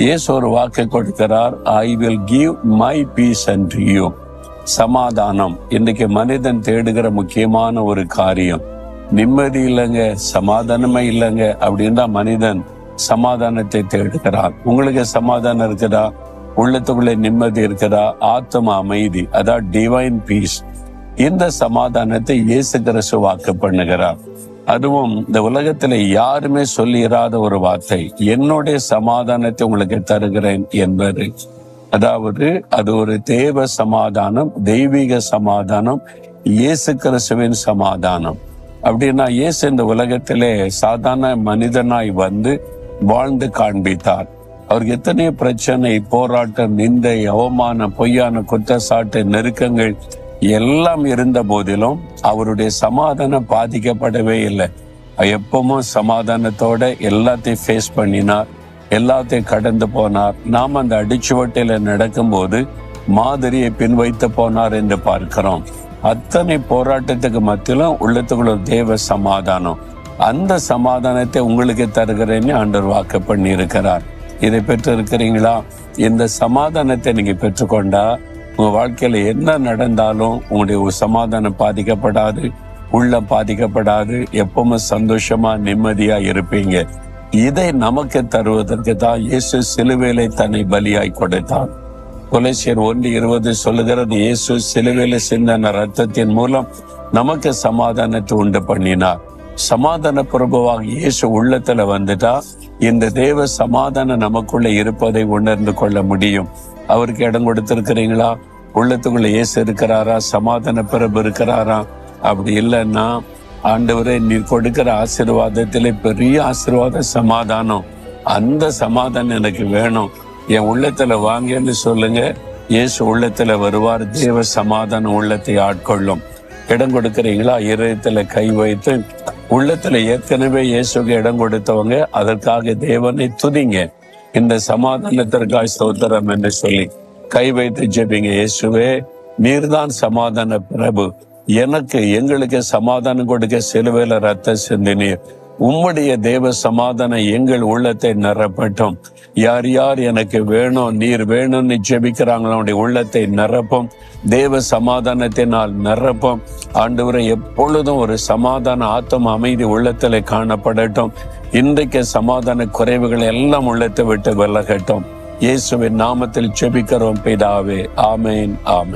இயேசு ஒரு வாக்கு கொடுக்கிறார், I will give my peace and you. சமாதானம் இன்னைக்கு மனிதன் தேடுகிற முக்கியமான ஒரு காரியம். நிம்மதி இல்லைங்க, சமாதானமே இல்லைங்க அப்படின்னா மனிதன் சமாதானத்தை தேடுகிறான். உங்களுக்கு சமாதானம் இருக்குதா? உள்ளத்துக்குள்ள நிம்மதி இருக்குதா? ஆத்ம அமைதி, அதான் டிவைன் பீஸ். இந்த சமாதானத்தை இயேசு கிறிஸ்து வாக்கு பண்ணுகிறார். அதுவும் இந்த உலகத்துல யாருமே சொல்லிராத ஒரு வார்த்தை, என்னுடைய சமாதானத்தை உங்களுக்கு தருகிறேன் என்பது. அதாவது அது ஒரு தேவ சமாதானம், தெய்வீக சமாதானம், இயேசு கிறிஸ்துவின் சமாதானம். அப்படின்னா இயேசு இந்த உலகத்திலே சாதாரண மனிதனாய் வந்து வாழ்ந்து காண்பித்தார். அவருக்கு எத்தனை பிரச்சனை, போராட்டம், நிந்தை, அவமானம், பொய்யான குற்றச்சாட்டு, நெருக்கங்கள் எல்லாம் இருந்த போதிலும் அவருடைய சமாதானம் பாதிக்கப்படவே இல்லை. எப்பவும் சமாதானத்தோட எல்லாத்தையும் ஃபேஸ் பண்ணினார், எல்லாத்தையும் கடந்து போனார். நாம் அந்த அடிச்சுவட்டையில நடக்கும்போது மாதிரியை பின்வைத்து போனார் என்று பார்க்கிறோம். அத்தனை போராட்டத்துக்கு மத்தியிலும் உள்ளத்துக்குள்ள தேவ சமாதானம். அந்த சமாதானத்தை உங்களுக்கு தருகிறேன்னு ஆண்டவர் வாக்கு பண்ணி இருக்கிறார். இதை பெற்று இருக்கிறீங்களா? இந்த சமாதானத்தை நீங்க பெற்றுக்கொண்டா உங்க வாழ்க்கையில என்ன நடந்தாலும் உங்களுடைய சமாதானம் பாதிக்கப்படாது, உள்ளம் பாதிக்கப்படாது, எப்பவும் சந்தோஷமா நிம்மதியா இருப்பீங்க. இதை நமக்கு தருவதற்கு தான் இயேசு சிலுவையிலே தன்னை பலியாய் கொடுத்தார். கொலோசியர் 1:20 சொல்லுகிறது, இயேசு சிலுவையில சிந்தின ரத்தத்தின் மூலம் நமக்கு சமாதானத்தை உண்டு பண்ணினார். சமாதான பிரபுவாக இயேசு உள்ளத்துல வந்துட்டா இந்த தேவ சமாதானம் நமக்குள்ள இருப்பதை உணர்ந்து கொள்ள முடியும். அவருக்கு இடம் கொடுத்திருக்கிறீங்களா? உள்ளத்துக்குள்ள இயேசு இருக்கிறாரா? சமாதான பிரபு இருக்கிறாரா? அப்படி இல்லைன்னா ஆண்டவரே நீர் கொடுக்கிற ஆசீர்வாதத்திலே பெரிய ஆசீர்வாத சமாதானம், அந்த சமாதானம் எனக்கு வேணும், என் உள்ளத்துல வாங்கன்னு சொல்லுங்க. இயேசு உள்ளத்துல வருவார். தேவ சமாதானம் உள்ளத்தை ஆட்கொள்ளும். இடம் கொடுக்கிறீங்களா? இதயத்துல கை வைத்து உள்ளத்துல ஏற்கனவே இயேசுக்கு இடம் கொடுத்தவங்க அதற்காக தேவனை துதிங்க. இந்த சமாதானத்திற்காக ஸ்தோத்திரம் என்று சொல்லி கை வைத்து ஜெபிங்க. இயேசுவே, நீர்தான் சமாதான பிரபு, எங்களுக்கு சமாதானம் கொடுக்க சிலுவையில ரத்த சிந்தினீர். உம்முடைய தேவ சமாதானம் எங்கள் உள்ளத்தை நிரப்பட்டும். யார் யார் எனக்கு வேணும், நீர் வேணும்னு ஜெபிக்கிறாங்களோ அவனுடைய உள்ளத்தை நிரப்பும். தேவ சமாதானத்தினால் நிரப்பும். ஆண்டவரை எப்பொழுதும் ஒரு சமாதான ஆத்ம அமைதி உள்ளத்துல காணப்படட்டும். இன்றைக்கு சமாதான குறைவுகள் எல்லாம் உள்ளத்தை விட்டு விலகட்டும். இயேசுவின் நாமத்தில் ஜெபிக்கிறோம் பிதாவே. ஆமேன், ஆமேன்.